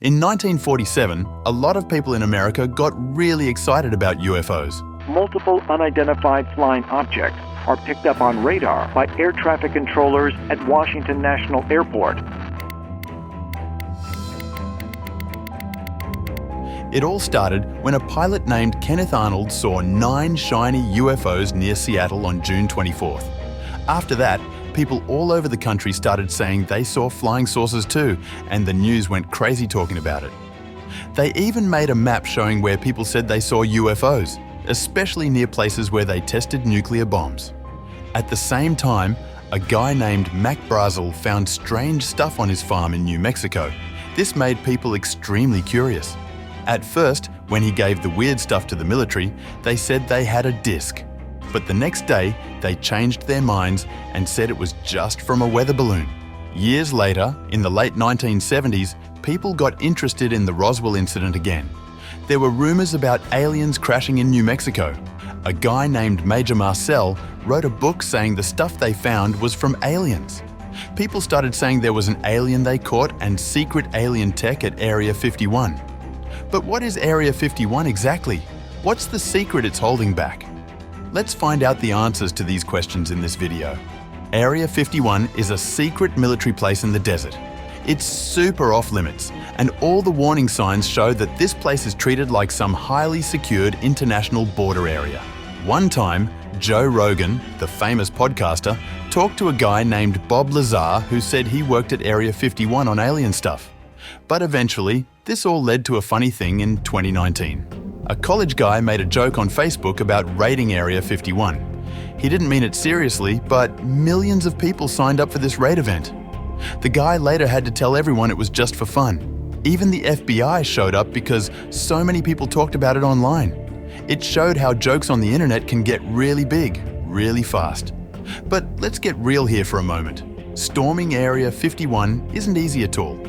In 1947, a lot of people in America got really excited about UFOs. Multiple unidentified flying objects are picked up on radar by air traffic controllers at Washington National Airport. It all started when a pilot named Kenneth Arnold saw 9 shiny UFOs near Seattle on June 24th. After that, people all over the country started saying they saw flying saucers too, and the news went crazy talking about it. They even made a map showing where people said they saw UFOs, especially near places where they tested nuclear bombs. At the same time, a guy named Mac Brazel found strange stuff on his farm in New Mexico. This made people extremely curious. At first, when he gave the weird stuff to the military, they said they had a disc. But the next day, they changed their minds and said it was just from a weather balloon. Years later, in the late 1970s, people got interested in the Roswell incident again. There were rumors about aliens crashing in New Mexico. A guy named Major Marcel wrote a book saying the stuff they found was from aliens. People started saying there was an alien they caught and secret alien tech at Area 51. But what is Area 51 exactly? What's the secret it's holding back? Let's find out the answers to these questions in this video. Area 51 is a secret military place in the desert. It's super off-limits, and all the warning signs show that this place is treated like some highly secured international border area. One time, Joe Rogan, the famous podcaster, talked to a guy named Bob Lazar who said he worked at Area 51 on alien stuff. But eventually, this all led to a funny thing in 2019. A college guy made a joke on Facebook about raiding Area 51. He didn't mean it seriously, but millions of people signed up for this raid event. The guy later had to tell everyone it was just for fun. Even the FBI showed up because so many people talked about it online. It showed how jokes on the internet can get really big, really fast. But let's get real here for a moment. Storming Area 51 isn't easy at all.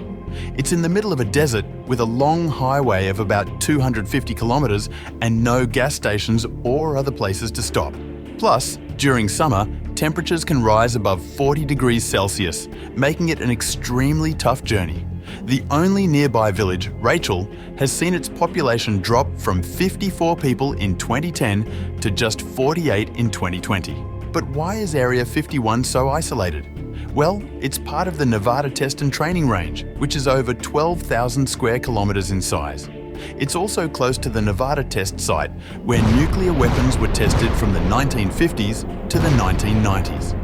It's in the middle of a desert with a long highway of about 250 kilometers and no gas stations or other places to stop. Plus, during summer, temperatures can rise above 40 degrees Celsius, making it an extremely tough journey. The only nearby village, Rachel, has seen its population drop from 54 people in 2010 to just 48 in 2020. But why is Area 51 so isolated? Well, it's part of the Nevada Test and Training Range, which is over 12,000 square kilometers in size. It's also close to the Nevada test site, where nuclear weapons were tested from the 1950s to the 1990s.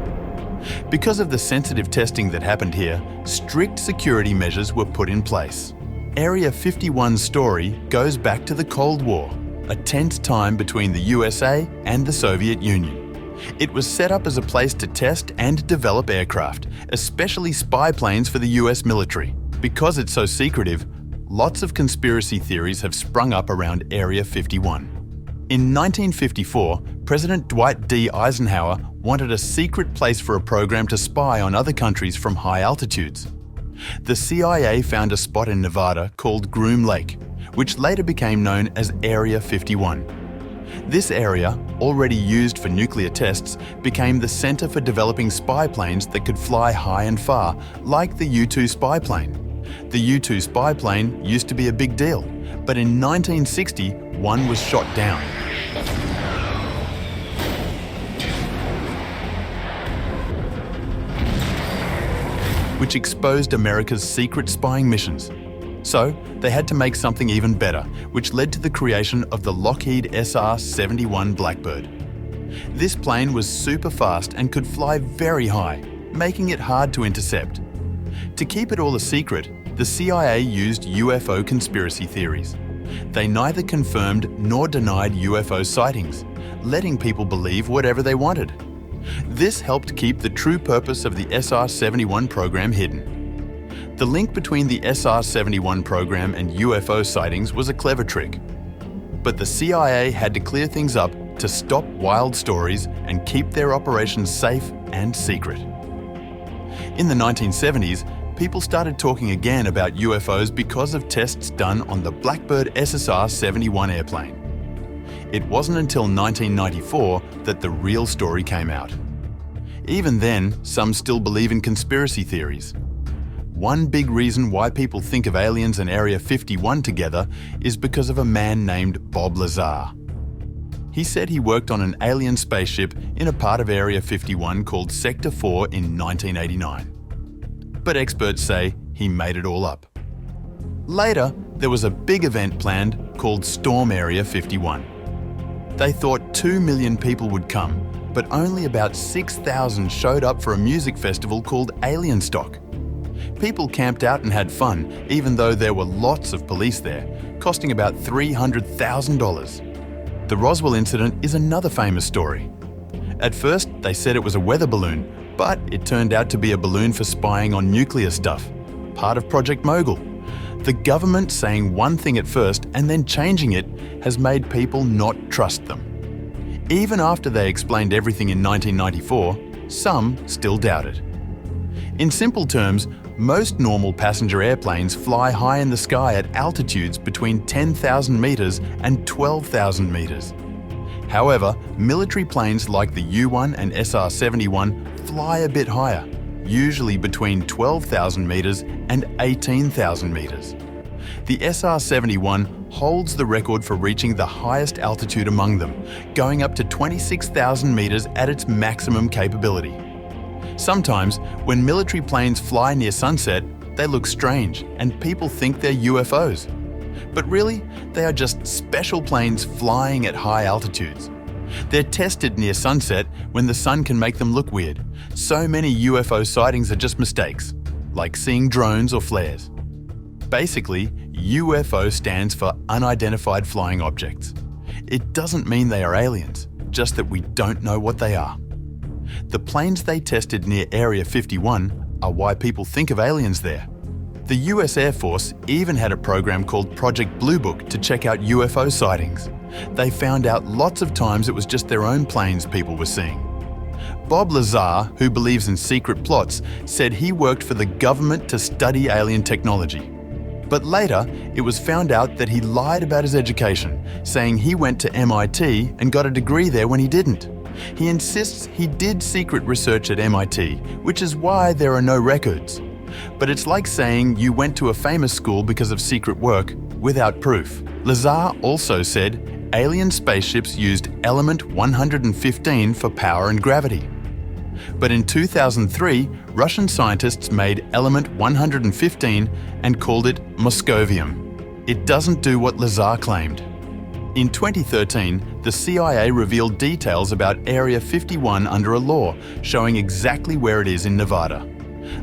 Because of the sensitive testing that happened here, strict security measures were put in place. Area 51's story goes back to the Cold War, a tense time between the USA and the Soviet Union. It was set up as a place to test and develop aircraft, especially spy planes for the US military. Because it's so secretive, lots of conspiracy theories have sprung up around Area 51. In 1954, President Dwight D. Eisenhower wanted a secret place for a program to spy on other countries from high altitudes. The CIA found a spot in Nevada called Groom Lake, which later became known as Area 51. This area, already used for nuclear tests, became the center for developing spy planes that could fly high and far, like the U-2 spy plane. The U-2 spy plane used to be a big deal, but in 1960, one was shot down. Which exposed America's secret spying missions. So, they had to make something even better, which led to the creation of the Lockheed SR-71 Blackbird. This plane was super fast and could fly very high, making it hard to intercept. To keep it all a secret, the CIA used UFO conspiracy theories. They neither confirmed nor denied UFO sightings, letting people believe whatever they wanted. This helped keep the true purpose of the SR-71 program hidden. The link between the SR-71 program and UFO sightings was a clever trick. But the CIA had to clear things up to stop wild stories and keep their operations safe and secret. In the 1970s, people started talking again about UFOs because of tests done on the Blackbird SSR-71 airplane. It wasn't until 1994 that the real story came out. Even then, some still believe in conspiracy theories. one big reason why people think of aliens and Area 51 together is because of a man named Bob Lazar. He said he worked on an alien spaceship in a part of Area 51 called Sector 4 in 1989. But experts say he made it all up. Later, there was a big event planned called Storm Area 51. They thought 2 million people would come, but only about 6,000 showed up for a music festival called Alien Stock. People camped out and had fun, even though there were lots of police there, costing about $300,000. The Roswell incident is another famous story. At first, they said it was a weather balloon, but it turned out to be a balloon for spying on nuclear stuff, part of Project Mogul. The government saying one thing at first and then changing it has made people not trust them. Even after they explained everything in 1994, some still doubt it. In simple terms, most normal passenger airplanes fly high in the sky at altitudes between 10,000 meters and 12,000 meters. However, military planes like the U-1 and SR-71 fly a bit higher, usually between 12,000 meters and 18,000 meters. The SR-71 holds the record for reaching the highest altitude among them, going up to 26,000 meters at its maximum capability. Sometimes, when military planes fly near sunset, they look strange and people think they're UFOs. But really, they are just special planes flying at high altitudes. They're tested near sunset when the sun can make them look weird. So many UFO sightings are just mistakes, like seeing drones or flares. Basically, UFO stands for Unidentified Flying Objects. It doesn't mean they are aliens, just that we don't know what they are. The planes they tested near Area 51 are why people think of aliens there. The US Air Force even had a program called Project Blue Book to check out UFO sightings. They found out lots of times it was just their own planes people were seeing. Bob Lazar, who believes in secret plots, said he worked for the government to study alien technology. But later, it was found out that he lied about his education, saying he went to MIT and got a degree there when he didn't. He insists he did secret research at MIT, which is why there are no records. But it's like saying you went to a famous school because of secret work without proof. Lazar also said alien spaceships used element 115 for power and gravity. But in 2003, Russian scientists made element 115 and called it moscovium. It doesn't do what Lazar claimed. In 2013, the CIA revealed details about Area 51 under a law, showing exactly where it is in Nevada.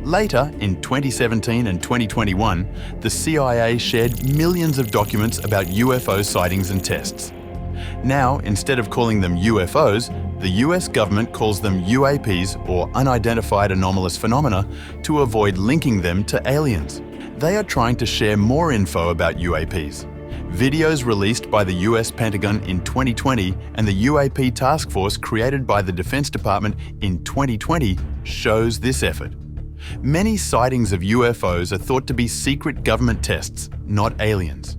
Later, in 2017 and 2021, the CIA shared millions of documents about UFO sightings and tests. Now, instead of calling them UFOs, the US government calls them UAPs, or Unidentified Anomalous Phenomena, to avoid linking them to aliens. They are trying to share more info about UAPs. Videos released by the US Pentagon in 2020 and the UAP task force created by the Defense Department in 2020 shows this effort. Many sightings of UFOs are thought to be secret government tests, not aliens.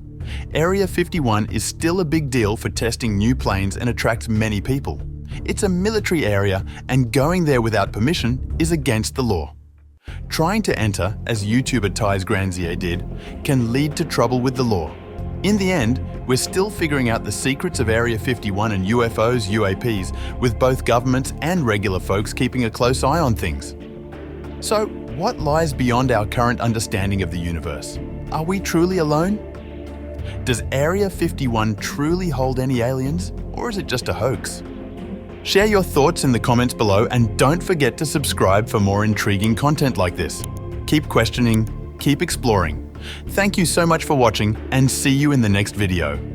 Area 51 is still a big deal for testing new planes and attracts many people. It's a military area, and going there without permission is against the law. Trying to enter, as YouTuber Ty's Granzier did, can lead to trouble with the law. In the end, we're still figuring out the secrets of Area 51 and UFOs, UAPs, with both governments and regular folks keeping a close eye on things. So, what lies beyond our current understanding of the universe? Are we truly alone? Does Area 51 truly hold any aliens, or is it just a hoax? Share your thoughts in the comments below, and don't forget to subscribe for more intriguing content like this. Keep questioning, keep exploring. Thank you so much for watching, and see you in the next video.